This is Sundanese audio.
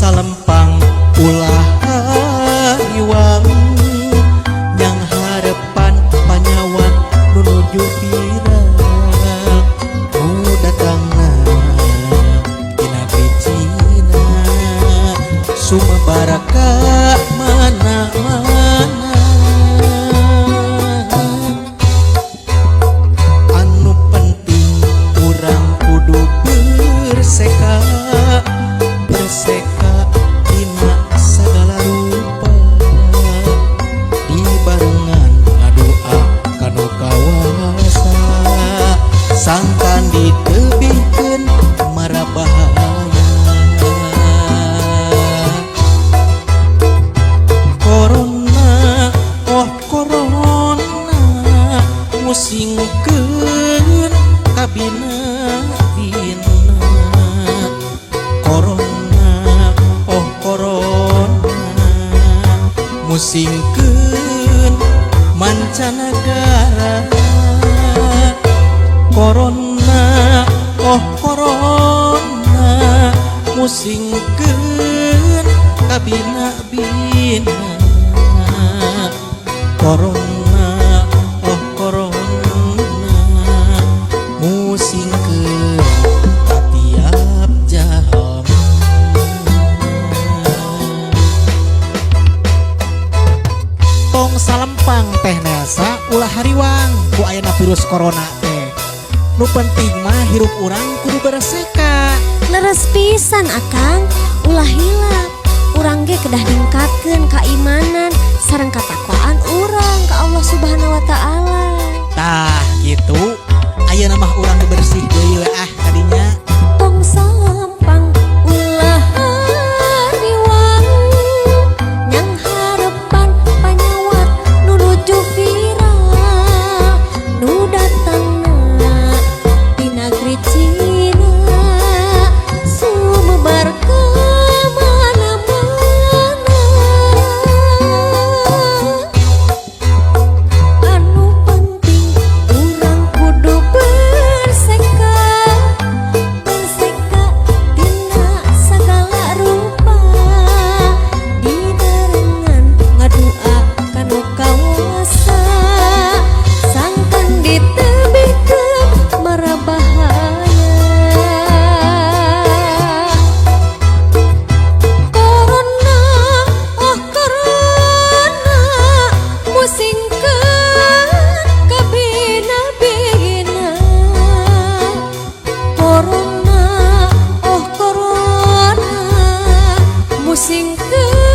salempang ulah hariwang yang harapan panyawan menuju viral nu datangna dina bicina sumabaraka mana-mana anu penting urang kudu berseka dina segala rupa dibarengan ngadoa kanu kawasa sangkan ditebihkeun mara bahaya corona oh corona musingkeun kabina musingkeun mancanagara corona oh corona musingkeun kabina-bina corona oh corona musingkeun tiap jam. Tong salempang teh Nesa ulah hariwang ku ayana virus corona teh nu penting mah hirup urang kudu berseka leres pisan akang ulah hilap urang ge kedah ningkatkeun keimanan sareng katakwaan urang ka Allah Subhanahu wa taala. Tah gitu ayeuna mah urang bersih deui ah kadinya. Tong salempang ulah hariwang yang harapan panyawat nuju viral nu datangna di negeri Cina sumebar ke mana-mana anu penting urang kudu berseka dina segala rupa dibarengan ngadoa kanu kawasa sangkan ditebihkeun mara bahaya corona oh corona musingkeun kabina-bina corona oh corona musingkeun